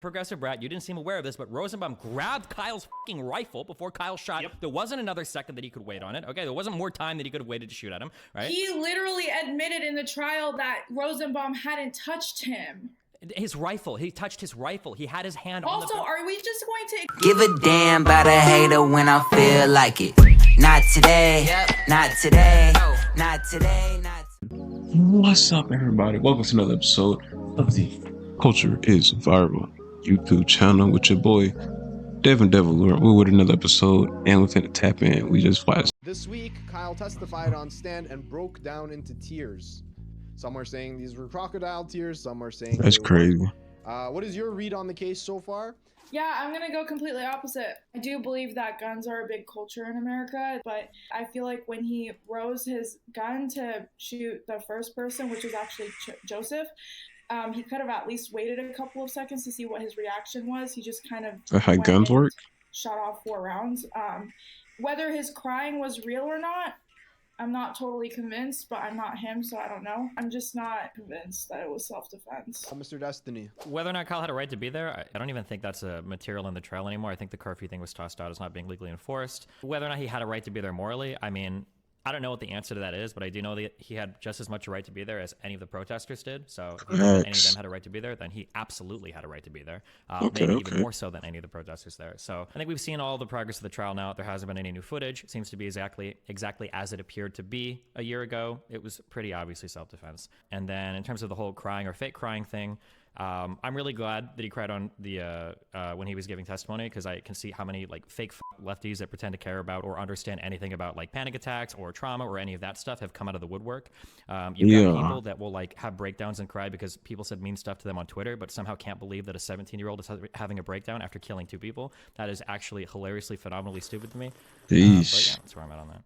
Progressive Brat, you didn't seem aware of this, but Rosenbaum grabbed Kyle's fucking rifle before Kyle shot. Yep. There wasn't another second that he could wait on it. Okay, there wasn't more time that he could have waited to shoot at him, right? He literally admitted in the trial that Rosenbaum hadn't touched him. His rifle. He touched his rifle. He had his hand on the... Also, are we just going to... Give a damn about a hater when I feel like it. Not today, not today, not today, not today. What's up, everybody? Welcome to another episode of the Culture is Viral YouTube channel with your boy, Devin Lay. We're with another episode, and within the tap in, we just flashed. This week, Kyle testified on stand and broke down into tears. Some are saying these were crocodile tears, some are saying That's crazy. What is your read on the case so far? Yeah, I'm gonna go completely opposite. I do believe that guns are a big culture in America, but I feel like when he rose his gun to shoot the first person, which was actually Joseph, he could have at least waited a couple of seconds to see what his reaction was. He just kind of how guns work? Shot off 4 rounds. Whether his crying was real or not, I'm not totally convinced, but I'm not him, so I don't know. I'm just not convinced that it was self-defense. Mr. Destiny. Whether or not Kyle had a right to be there, I don't even think that's a material in the trial anymore. I think the curfew thing was tossed out as not being legally enforced. Whether or not he had a right to be there morally, I mean, I don't know what the answer to that is, but I do know that he had just as much a right to be there as any of the protesters did. So if any of them had a right to be there, then he absolutely had a right to be there. Maybe even more so than any of the protesters there. So I think we've seen all the progress of the trial now. There hasn't been any new footage. It seems to be exactly as it appeared to be a year ago. It was pretty obviously self-defense. And then in terms of the whole crying or fake crying thing, I'm really glad that he cried on the when he was giving testimony, because I can see how many like fake lefties that pretend to care about or understand anything about like panic attacks or trauma or any of that stuff have come out of the woodwork. You've got people that will like have breakdowns and cry because people said mean stuff to them on Twitter, but somehow can't believe that a 17-year-old is having a breakdown after killing 2 people. That is actually hilariously, phenomenally stupid to me. But yeah, that's where I'm at on that.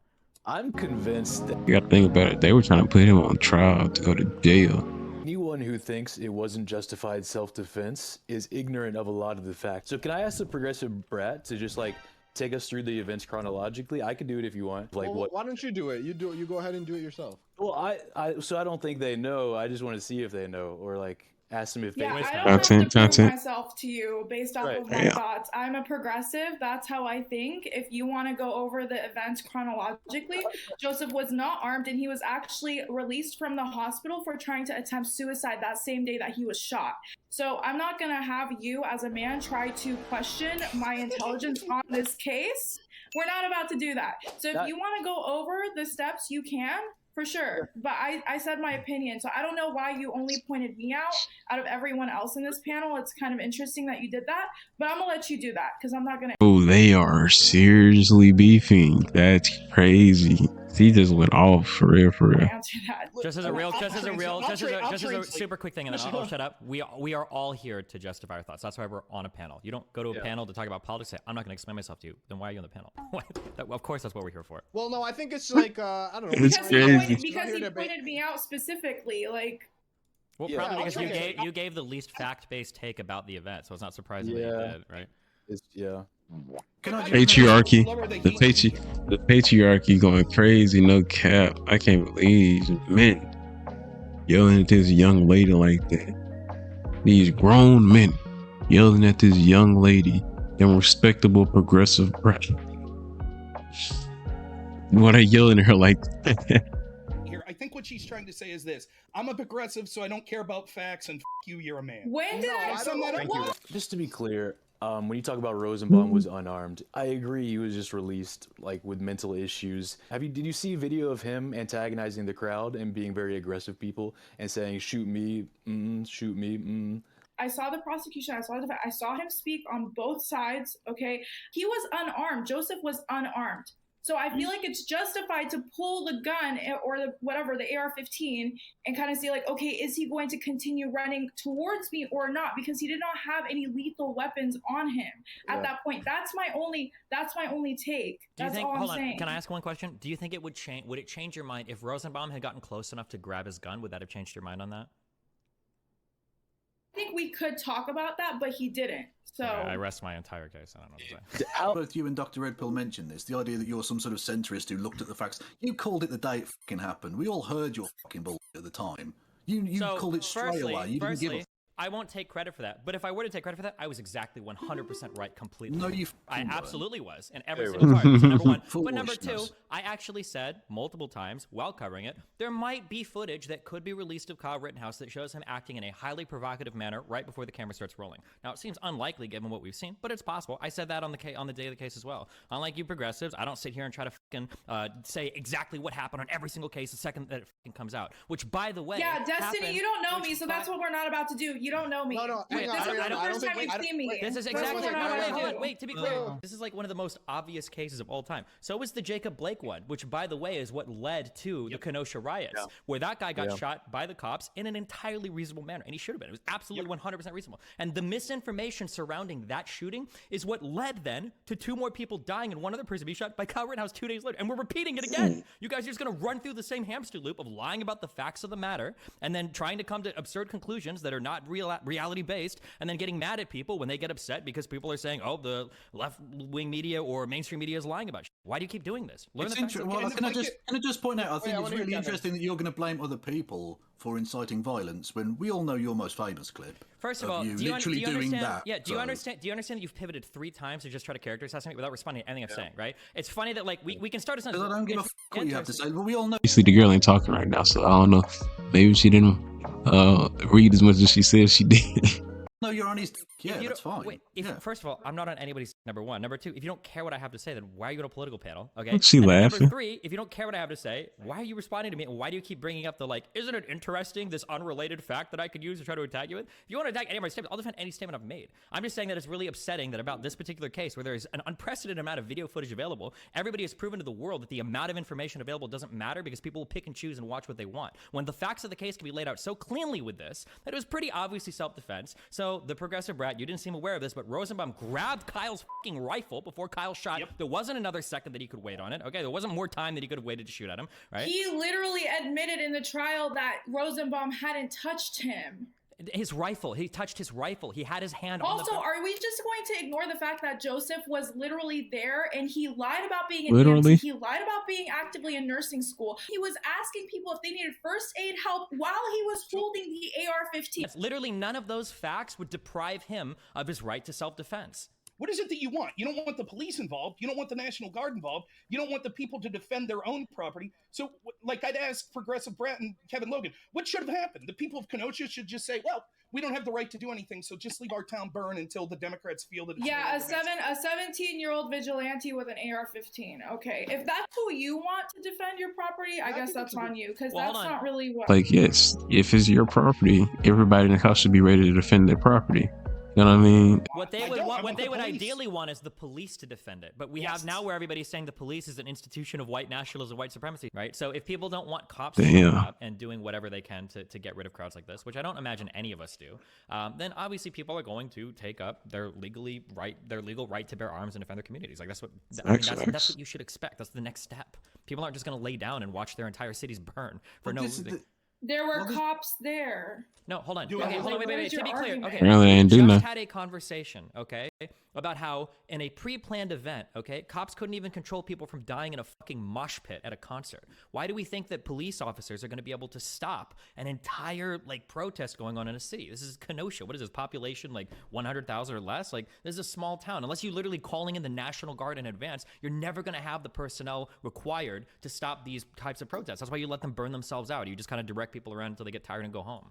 I'm convinced that you gotta think about it. They were trying to put him on trial to go to jail. anyone who thinks it wasn't justified self-defense is ignorant of a lot of the facts. So can I ask the progressive brat to just like take us through the events chronologically? I could do it if you want. Like, well, why don't you do it? You go ahead and do it yourself. Well, so I don't think they know. I just want to see if they know, or like ask them if they. I don't have to prove myself to you based off of my thoughts. I'm a progressive. That's how I think. If you want to go over the events chronologically, Joseph was not armed, and he was actually released from the hospital for trying to attempt suicide that same day that he was shot. So I'm not going to have you as a man try to question my intelligence on this case. We're not about to do that. So if you want to go over the steps, you can. For sure, but I said my opinion, so I don't know why you only pointed me out of everyone else in this panel. It's kind of interesting that you did that, but I'm gonna let you do that because I'm not gonna. Oh, they are seriously beefing. That's crazy. He just went off for real. Answer that. Just as a super quick thing, and then I'll shut up. We are all here to justify our thoughts. That's why we're on a panel. You don't go to a panel to talk about politics. Say, I'm not going to explain myself to you. Then why are you on the panel? Of course, that's what we're here for. Well, no, I think it's like I don't know. It's crazy. Because he pointed me out specifically, like. Well, probably because you gave the least fact-based take about the event, so it's not surprising that you did, right? Patriarchy, the patriarchy going crazy, no cap. I can't believe men yelling at this young lady like that. These grown men yelling at this young lady, them respectable progressive brat. Why they yelling at her like that? I think what she's trying to say is this: I'm a progressive, so I don't care about facts, and you, you're a man. When did I sum that up? Just to be clear, when you talk about Rosenbaum was unarmed, I agree he was just released like with mental issues. Did you see video of him antagonizing the crowd and being very aggressive people and saying shoot me, shoot me, I saw the prosecution. I saw him speak on both sides. Okay, he was unarmed. Joseph was unarmed. So I feel like it's justified to pull the gun or the AR-15 and kind of see like, okay, is he going to continue running towards me or not? Because he did not have any lethal weapons on him at that point. That's my only take. That's all I'm saying. Can I ask one question? Do you think it would it change your mind if Rosenbaum had gotten close enough to grab his gun? Would that have changed your mind on that? I think we could talk about that, but he didn't. So I rest my entire case. I don't know what to say. Both you and Dr. Red Pill mentioned this. The idea that you're some sort of centrist who looked at the facts. You called it the day it fucking happened. We all heard your fucking bullshit at the time. You called it straight away. You didn't give a I won't take credit for that. But if I were to take credit for that, I was exactly 100% right completely. No, you I weren't. absolutely was. And every single part. So number one. But number two, Foolishness. I actually said multiple times while covering it, there might be footage that could be released of Kyle Rittenhouse that shows him acting in a highly provocative manner right before the camera starts rolling. Now, it seems unlikely given what we've seen, but it's possible. I said that on the day of the case as well. Unlike you progressives, I don't sit here and try to fucking say exactly what happened on every single case the second that it fucking comes out. Which, by the way, yeah, Destiny, happened, you don't know me, so that's what we're not about to do. You don't know me. No, This is the first time you've seen me. This is That's exactly. what we're not about to Hold do. on, wait. To be clear, this is like one of the most obvious cases of all time. So was the Jacob Blake one, which, by the way, is what led to the Kenosha riots, where that guy got shot by the cops in an entirely reasonable manner, and he should have been. It was absolutely 100% reasonable. And the misinformation surrounding that shooting is what led then to 2 more people dying and 1 other person being shot by Kyle Rittenhouse 2 days later. And we're repeating it again. You guys are just going to run through the same hamster loop of lying about the facts of the matter and then trying to come to absurd conclusions that are not reality based, and then getting mad at people when they get upset because people are saying, oh, the left-wing media or mainstream media is lying about shit. Why do you keep doing this? Learn the facts. Well, can I just point out, I think it's really Kevin. interesting that you're going to blame other people for inciting violence when we all know your most famous clip. First of all, you do you literally doing understand? that. Yeah, do you understand? Do you understand that you've pivoted 3 times to just try to character assassinate me without responding to anything I'm saying? Right? It's funny that like we can start a sentence. Because I don't give a what you have to say, but we all know. Obviously, the girl ain't talking right now, so I don't know. Maybe she didn't read as much as she said she did. No, you're on his. Yeah, that's fine. Wait, first of all, I'm not on anybody's number 1. Number 2, if you don't care what I have to say, then why are you on a political panel? Okay. She and laughing. Number 3, if you don't care what I have to say, why are you responding to me? And why do you keep bringing up the like? Isn't it interesting this unrelated fact that I could use to try to attack you with? If you want to attack any of my statements, I'll defend any statement I've made. I'm just saying that it's really upsetting that about this particular case, where there is an unprecedented amount of video footage available, everybody has proven to the world that the amount of information available doesn't matter because people will pick and choose and watch what they want. When the facts of the case can be laid out so cleanly with this that it was pretty obviously self-defense. So the progressive brat, you didn't seem aware of this, but Rosenbaum grabbed Kyle's fucking rifle before Kyle shot. There wasn't another second that he could wait on it. Okay, there wasn't more time that he could have waited to shoot at him. Right? He literally admitted in the trial that Rosenbaum hadn't touched him. His rifle. He touched his rifle. He had his hand on the Also, are we just going to ignore the fact that Joseph was literally there and he lied about being in Literally? EMT, he lied about being actively in nursing school. He was asking people if they needed first aid help while he was holding the AR-15. Literally none of those facts would deprive him of his right to self-defense. What is it that you want? You don't want the police involved. You don't want the National Guard involved. You don't want the people to defend their own property. So, like I'd ask Progressive Brat and Kevin Logan, what should have happened? The people of Kenosha should just say, well, we don't have the right to do anything, so just leave our town burn until the Democrats feel that it's Yeah, a 17-year-old vigilante with an AR-15. Okay, if that's who you want to defend your property, I guess that's on you, because that's not really what... Like, yes, if it's your property, everybody in the house should be ready to defend their property. You know what I mean? What they would ideally want is the police to defend it. But we have now where everybody's saying the police is an institution of white nationalism, white supremacy, right? So if people don't want cops showing up and doing whatever they can to get rid of crowds like this, which I don't imagine any of us do, then obviously people are going to take up their legal right to bear arms and defend their communities. Like that's what you should expect. That's the next step. People aren't just going to lay down and watch their entire cities burn for no reason. There were cops there. No, hold on. Okay, hold on, wait. To be clear, okay. Apparently they didn't do nothing. Had a conversation, okay, about how in a pre-planned event, okay, cops couldn't even control people from dying in a fucking mosh pit at a concert. Why do we think that police officers are going to be able to stop an entire like protest going on in a city? This is Kenosha. What is this population, like 100,000 or less? Like this is a small town. Unless you literally calling in the National Guard in advance, you're never going to have the personnel required to stop these types of protests. That's why you let them burn themselves out. You just kind of direct people around until they get tired and go home.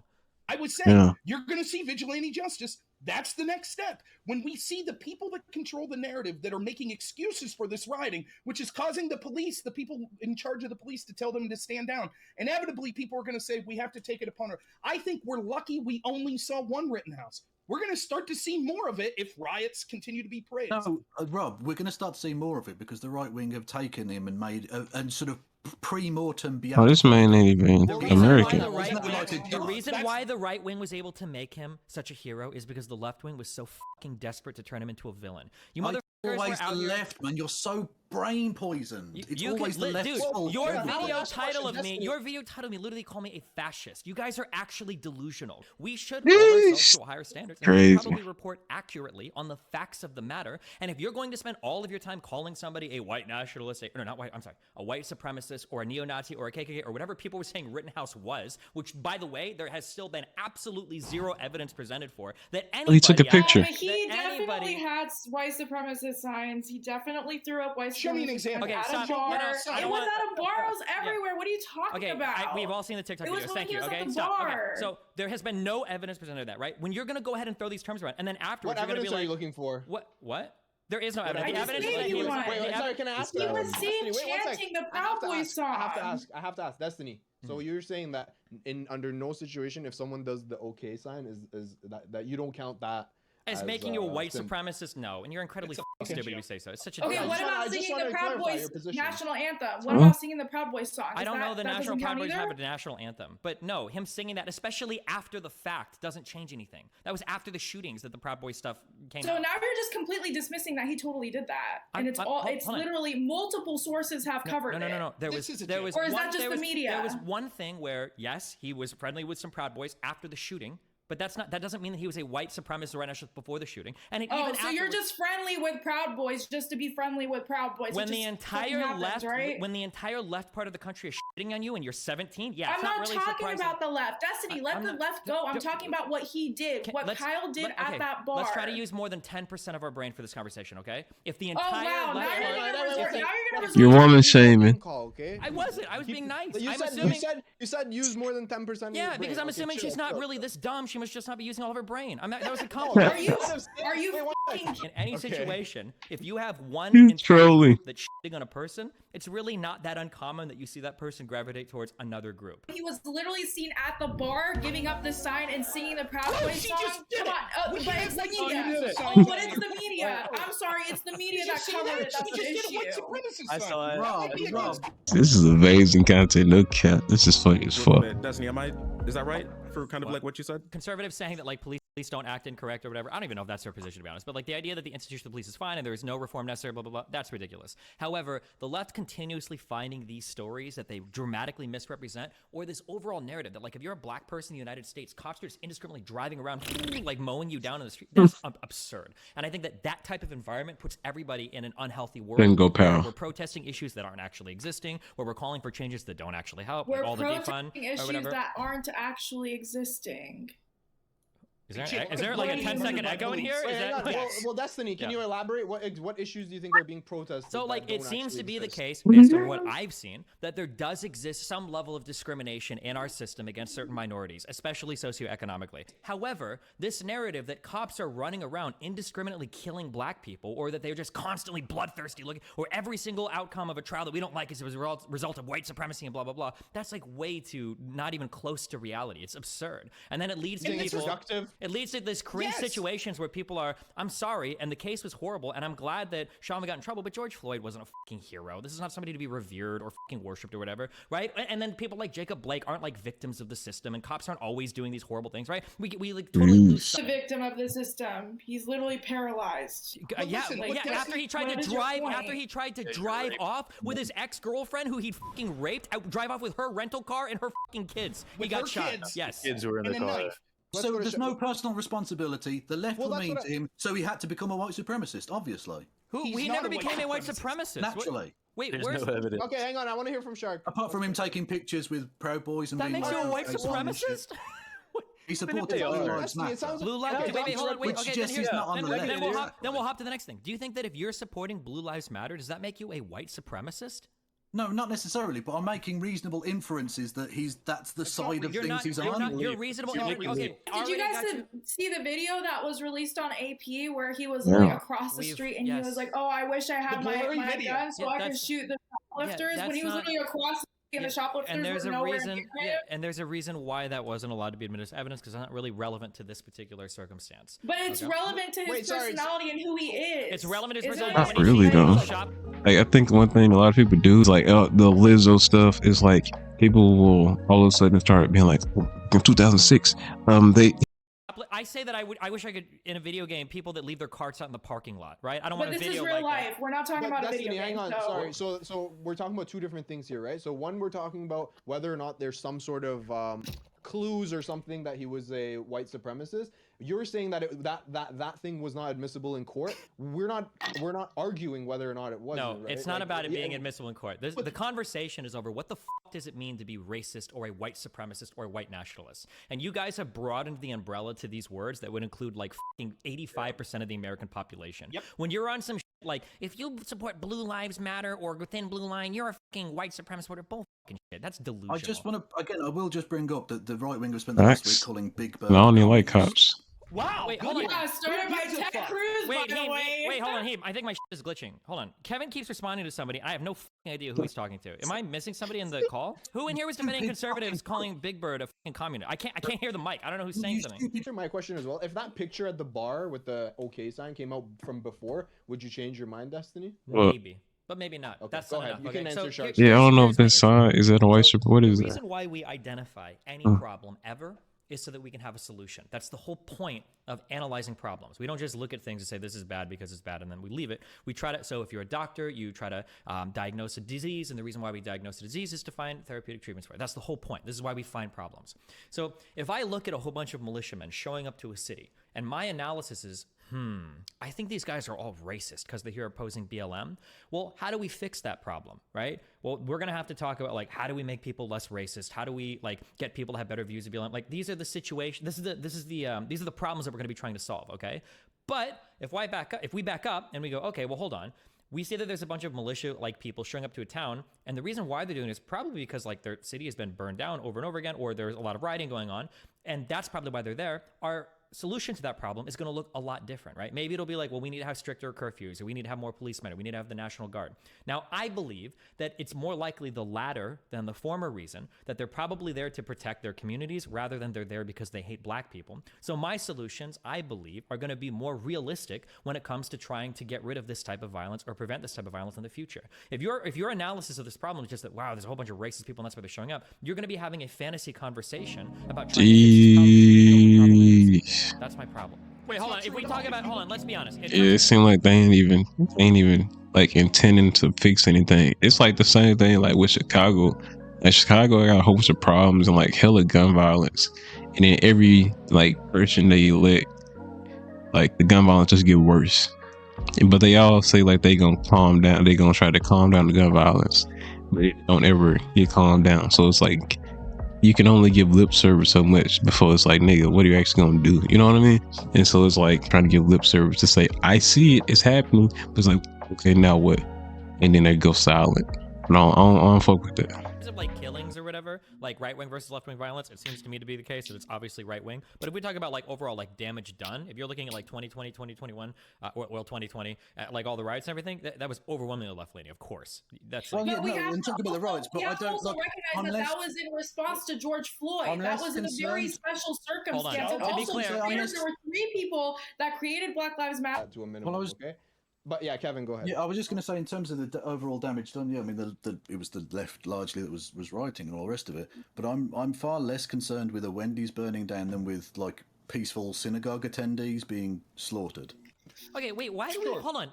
I would say you're going to see vigilante justice. That's the next step. When we see the people that control the narrative that are making excuses for this rioting, which is causing the police, the people in charge of the police, to tell them to stand down, inevitably people are going to say, we have to take it upon her. I think we're lucky we only saw one Rittenhouse. We're going to start to see more of it if riots continue to be praised. No, Rob, we're going to start to see more of it because the right wing have taken him and made and sort of pre-mortem Oh, this man ain't even American. The reason why the right wing was able to make him such a hero is because the left wing was so fucking desperate to turn him into a villain. You motherfuckers always were out the here. left, man. You're so brain poisoned. It's always the left's dude, fault. your everything. video title of me, literally call me a fascist. You guys are actually delusional. We should hold ourselves to a higher standard and we should probably report accurately on the facts of the matter. And if you're going to spend all of your time calling somebody a white nationalist, a white supremacist or a neo-Nazi or a KKK or whatever people were saying Rittenhouse was, which by the way, there has still been absolutely zero evidence presented for that anybody. He took a picture. He definitely had white supremacist signs. He definitely threw up white supremacist. Show me an example. Okay, at a bar. It was at a bar. It was everywhere. What are you talking about? We've all seen the TikTok videos. Thank you. Okay, stop. Okay, so there has been no evidence presented of that, right? When you're gonna go ahead and throw these terms around, and then afterwards What you're gonna be evidence like, are you looking for? What? There is no evidence. The evidence gave you one. Wait, sorry, can I ask? He was seen chanting the Proud Boys song. I have to ask, Destiny. So you're saying that under no situation, if someone does the OK sign, is that you don't count that as making you a white supremacist? No, and you're incredibly stupid if you say so. It's such a okay. What about singing the Proud Boys national anthem? What Huh? about singing the Proud Boys song? I don't know the national Proud Boys have a national anthem, but no, him singing that, especially after the fact, doesn't change anything. That was after the shootings that the Proud Boys stuff came out. So now you're just completely dismissing that he totally did that, and it's literally multiple sources have covered it. No. There was, or is that just the media? There was one thing where yes, he was friendly with some Proud Boys after the shooting. But that doesn't mean that he was a white supremacist or right nationalist before the shooting. And so you're just friendly with Proud Boys just to be friendly with Proud Boys. When the entire left part of the country is shitting on you and you're 17, yeah, I'm not really talking about the left. Destiny, let the left go. I'm talking about what he did, what Kyle did at that bar. Let's try to use more than 10% of our brain for this conversation, okay? If the entire you're woman shaming. I wasn't. I was being nice. You said use more than 10%. Yeah, because I'm assuming she's not really this dumb. She must just not be using all of her brain. That was a compliment. Are you fucking in any situation, if you have one trolling that's shitting on a person, it's really not that uncommon that you see that person gravitate towards another group. He was literally seen at the bar giving up the sign and singing the Proud Boys song. Come on, but it's the media. But it's the media. I'm sorry, it's the media that covered it. That's the issue. I saw it. This is amazing content. No cap. This is funny as fuck. Destiny, is that right? For kind of like what you said? Conservatives saying that like police don't act incorrect or whatever. I don't even know if that's their position, to be honest. But like the idea that the institution of the police is fine and there is no reform necessary, blah, blah, blah, that's ridiculous. However, the left continuously finding these stories that they dramatically misrepresent, or this overall narrative that like if you're a black person in the United States, cops are just indiscriminately driving around like mowing you down in the street. That's absurd. And I think that type of environment puts everybody in an unhealthy world. Then go power. We're protesting issues that aren't actually existing, where we're calling for changes that don't actually help. We're like all the protesting issues that aren't actually existing. Is there like a 10-second echo in here? Well, Destiny, can you elaborate? What issues do you think are being protested? So, like, it seems to be the case, based on what I've seen, that there does exist some level of discrimination in our system against certain minorities, especially socioeconomically. However, this narrative that cops are running around indiscriminately killing black people, or that they're just constantly bloodthirsty looking, or every single outcome of a trial that we don't like is a result of white supremacy and blah, blah, blah, that's like way too not even close to reality. It's absurd. And then it leads to people... It leads to this cringe situations where people are, I'm sorry, and the case was horrible, and I'm glad that Sean got in trouble, but George Floyd wasn't a fucking hero. This is not somebody to be revered or fucking worshipped or whatever, right? And then people like Jacob Blake aren't like victims of the system, and cops aren't always doing these horrible things, right? We like totally lose the victim of the system. He's literally paralyzed. After he tried to drive off with his ex-girlfriend who he'd fucking raped, drive off with her rental car and her fucking kids. He got shot. Yes. Kids were in the car. So there's no personal responsibility. The left were mean to him, so he had to become a white supremacist, obviously. He never became a white supremacist. Naturally. Wait, there's no evidence. Okay, hang on. I want to hear from Shark. Apart from him taking pictures with Proud Boys and that being makes you a white supremacist? He supported Blue Lives Matter. Blue Lives Matter. Wait, okay, then we'll hop to the next thing. Do you think that if you're supporting Blue Lives Matter, does that make you a white supremacist? No, not necessarily, but I'm making reasonable inferences that that's the side of things he's on. You're reasonable. Okay. Did you guys see the video that was released on AP where he was like across the street and he was like, "Oh, I wish I had my gun so I could shoot the shoplifters," when he was literally across the shoplifters. And there's a reason. And there's a reason why that wasn't allowed to be admitted as evidence, because it's not really relevant to this particular circumstance. But it's relevant to his personality and who he is. It's relevant to his personality. Not really though. Like, I think one thing a lot of people do is like the Lizzo stuff is like people will all of a sudden start being like, in 2006, they I say that I wish I could in a video game people that leave their carts out in the parking lot, right? I don't But want a this video is real like life. We're not talking about a video Destiny, game. hang on. So. Sorry. So we're talking about two different things here, right? So one, we're talking about whether or not there's some sort of clues or something that he was a white supremacist. You're saying that that thing was not admissible in court. We're not arguing whether or not it was. No, right? it's not Like, about it being admissible in court. The conversation is over what the fuck does it mean to be racist or a white supremacist or a white nationalist. And you guys have broadened the umbrella to these words that would include like fucking 85% of the American population. Yep. When you're on some like, if you support Blue Lives Matter or Within Blue Line, you're a fucking white supremacist. What bull fucking shit. That's delusional. I just want to, again, I will just bring up that the right wing has spent the last week calling Big Bird. I don't even like cops. Wow. Wait, good hold on. one. Yeah, started by Good Ted fuck. Cruz, by the way. Wait, hold on, Heem. I think my shit is glitching. Hold on. Kevin keeps responding to somebody. I have no fucking idea who he's talking to. Am I missing somebody in the call? Who in here was defending conservatives calling Big Bird a fucking communist? I can't hear the mic. I don't know who's saying something. Answer my question as well. If that picture at the bar with the OK sign came out from before, would you change your mind, Destiny? Maybe. But maybe not. Okay, That's go not ahead. enough. You can Okay, answer so Shark's Yeah, I don't know if here's this is that a white So what is the that? reason why we identify any problem ever is so that we can have a solution. That's the whole point of analyzing problems. We don't just look at things and say this is bad because it's bad and then we leave it. We try to, so if you're a doctor, you try to diagnose a disease, and the reason why we diagnose a disease is to find therapeutic treatments for it. That's the whole point. This is why we find problems. So if I look at a whole bunch of militiamen showing up to a city and my analysis is, I think these guys are all racist because they're here opposing BLM. Well, how do we fix that problem, right? Well, we're going to have to talk about like, how do we make people less racist? How do we like get people to have better views of BLM? Like these are the situations, these are the problems that we're going to be trying to solve. Okay. But if we back up and we go, okay, well, hold on. We see that there's a bunch of militia like people showing up to a town. And the reason why they're doing it is probably because like their city has been burned down over and over again, or there's a lot of rioting going on. And that's probably why they're there. Our solution to that problem is going to look a lot different, right? Maybe it'll be like, well, we need to have stricter curfews, or we need to have more policemen, or we need to have the National Guard. Now, I believe that it's more likely the latter than the former reason, that they're probably there to protect their communities rather than they're there because they hate black people. So my solutions, I believe, are going to be more realistic when it comes to trying to get rid of this type of violence or prevent this type of violence in the future. If your analysis of this problem is just that, wow, there's a whole bunch of racist people and that's why they're showing up, you're going to be having a fantasy conversation about trying to fix how that's my problem. Wait, hold on. If we talk about, hold on, let's be honest. Yeah, it seemed like they ain't even like intending to fix anything. It's like the same thing like with Chicago. Like Chicago got a whole bunch of problems and like hella gun violence. And then every like person they elect, like the gun violence just get worse. But they all say like they gonna calm down. They gonna try to calm down the gun violence. But it don't ever get calmed down. So it's like you can only give lip service so much before it's like, nigga, what are you actually gonna do? You know what I mean? And so it's like trying to give lip service to say, I see it, it's happening. But it's like, okay, now what? And then they go silent. No, I don't fuck with that. Is it like killings or whatever, like right wing versus left wing violence? It seems to me to be the case that it's obviously right wing. But if we talk about like overall like damage done, if you're looking at like 2020, 2021, well 2020, like all the riots and everything, that was overwhelmingly left leaning, of course. That's Well, like, yeah, no, and talk about the riots, but I don't also look. recognize that was in response to George Floyd. That was in a very special circumstance. And To be also, clear, there were 3 people that created Black Lives Matter. To a minimum, okay? But yeah, Kevin, go ahead. Yeah, I was just going to say in terms of the overall damage done. Yeah, I mean, it was the left largely that was rioting and all the rest of it. But I'm far less concerned with a Wendy's burning down than with like peaceful synagogue attendees being slaughtered. okay, wait, why do we, hold on.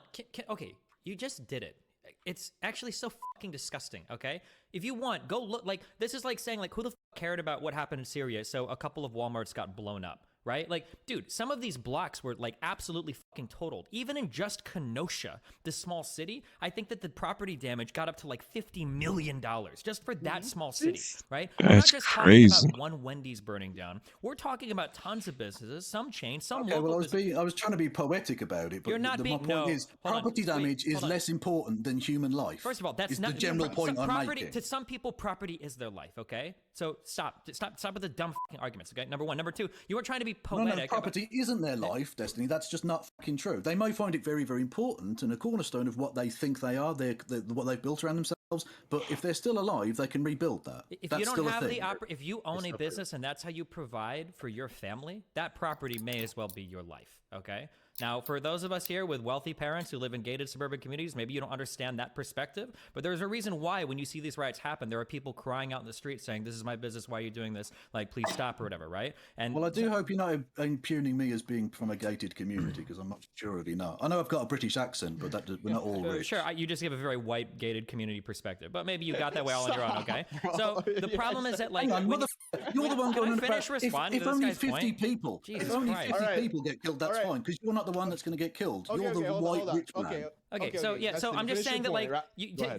Okay, you just did it. It's actually so fucking disgusting, okay? If you want, go look, like, this is like saying, like, who the fuck cared about what happened in Syria, so a couple of Walmarts got blown up, right? Like, dude, some of these blocks were, like, absolutely fucking totaled. Even in just Kenosha, this small city, I think that the property damage got up to, like, $50 million just for that small city, right? We're not just crazy. talking about one Wendy's burning down. We're talking about tons of businesses, some chains, some Okay, local well, businesses. I was trying to be poetic about it, but You're not my being- point no, is hold on, property damage wait, is hold on. less important than human life. First of all, that's is not the general point I'm property. making. To some people, property is their life. Okay, so stop with the dumb fucking arguments. Okay, number one, number two, you weren't trying to be poetic. No, property isn't their life, Destiny. That's just not fucking true. They may find it very, very important and a cornerstone of what they think they are, what they've built around themselves. But if they're still alive, they can rebuild that. If that's you don't still have a thing. if you own a business and that's how you provide for your family, that property may as well be your life. Okay, Now, for those of us here with wealthy parents who live in gated suburban communities, maybe you don't understand that perspective, but there's a reason why when you see these riots happen, there are people crying out in the street saying, this is my business, why are you doing this? Like, please stop or whatever, right? And well, I do hope you're not impugning me as being from a gated community, because I'm not surely not. I know I've got a British accent, but we're not all rich. Sure, you just give a very white gated community perspective, but maybe you got that way all on your own, okay? So the problem is that, like, you're the one going on finish responding if to this only guy's 50 point? people, Jesus if only Christ. 50 people get killed, that's fine, because you're not the one that's going to get killed. Okay, you're the hold on. rich man. Okay, so I'm just saying that, like,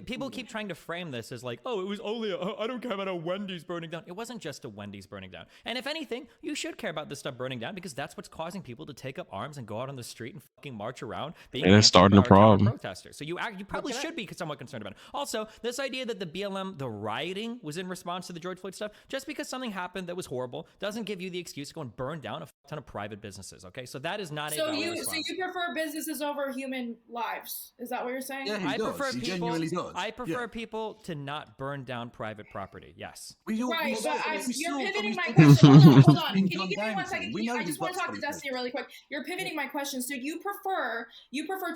people keep trying to frame this as like, oh, it was only I don't care about a Wendy's burning down. It wasn't just a Wendy's burning down. And if anything, you should care about this stuff burning down, because that's what's causing people to take up arms and go out on the street and fucking march around being that's starting a problem. Protesters. So you probably should be somewhat concerned about it. Also, this idea that the BLM, the rioting, was in response to the George Floyd stuff, just because something happened that was horrible doesn't give you the excuse to go and burn down a ton of private businesses. Okay, so that is not a valid response. So you prefer businesses over human lives? Is that what you're saying? Yeah, he genuinely does. I prefer people to not burn down private property. Yes. You're pivoting my question. Hold on. Can you give me 1 second? I just want to talk to Destiny really quick. You're pivoting my question. So you prefer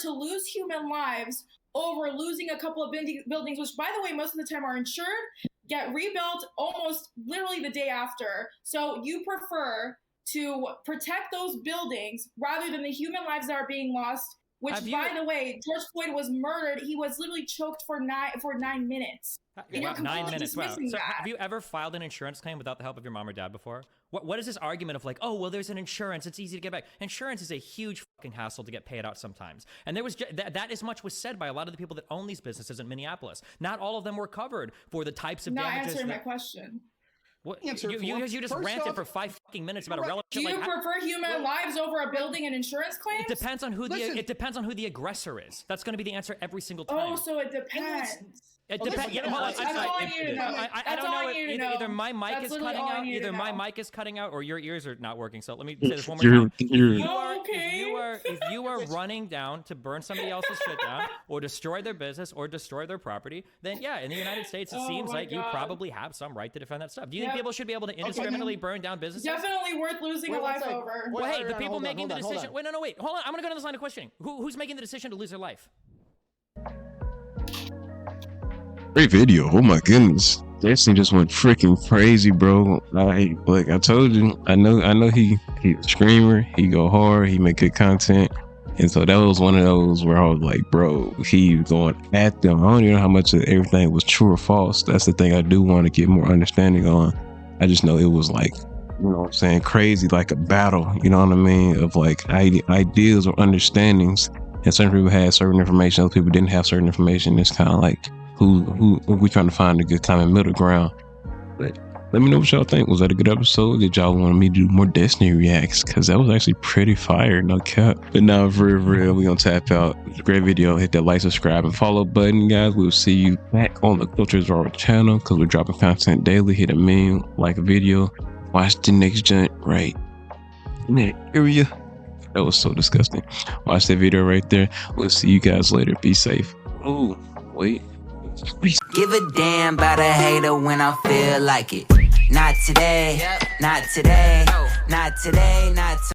to lose human lives over losing a couple of buildings, which, by the way, most of the time are insured, get rebuilt almost literally the day after. So you prefer to protect those buildings rather than the human lives that are being lost. Which, by the way, George Floyd was murdered. He was literally choked for 9 minutes. Wow, 9 minutes. Wow. So have you ever filed an insurance claim without the help of your mom or dad before? What is this argument of like, oh, well, there's an insurance, it's easy to get back? Insurance is a huge fucking hassle to get paid out sometimes. And there was that as much was said by a lot of the people that own these businesses in Minneapolis. Not all of them were covered for the types of damages. Not answering my question. What, you just ranted for 5 fucking minutes about a relative. Do you prefer human lives over a building and insurance claims? It depends on who the aggressor is. That's going to be the answer every single time. Oh, so it depends. It depends. That's all I need to know. I don't know. Either my mic is cutting out. Either my mic is cutting out, or your ears are not working. So let me say this one more time. If you are running down to burn somebody else's shit down, or destroy their business, or destroy their property, then yeah, in the United States, it seems like you probably have some right to defend that stuff. Do you think people should be able to indiscriminately burn down businesses? Definitely worth losing a life over. Well, hey, the people making the decision. Wait, hold on. I'm gonna go to this line of questioning. Who's making the decision to lose their life? Great video. Oh my goodness. That thing just went freaking crazy, bro. Like I told you, I know he's a screamer, he go hard, he make good content. And so that was one of those where I was like, bro, he going at them. I don't even know how much of everything was true or false. That's the thing I do want to get more understanding on. I just know it was like, you know what I'm saying, crazy, like a battle, you know what I mean, of like ideas or understandings. And certain people had certain information, other people didn't have certain information. It's kind of like, who we trying to find a good common middle ground. But let me know what y'all think. Was that a good episode? Did y'all want me to do more Destiny reacts? Because that was actually pretty fire, no cap. But now for real, we gonna tap out. It's a great video. Hit that like, subscribe, and follow button, guys. We'll see you back on the Cultureisviral channel, because we're dropping content daily. Hit a meme, like a video, watch the next joint right in that area. That was so disgusting. Watch that video right there. We'll see you guys later. Be safe. Oh, wait. Give a damn about a hater when I feel like it. Not today, not today, not today, not today.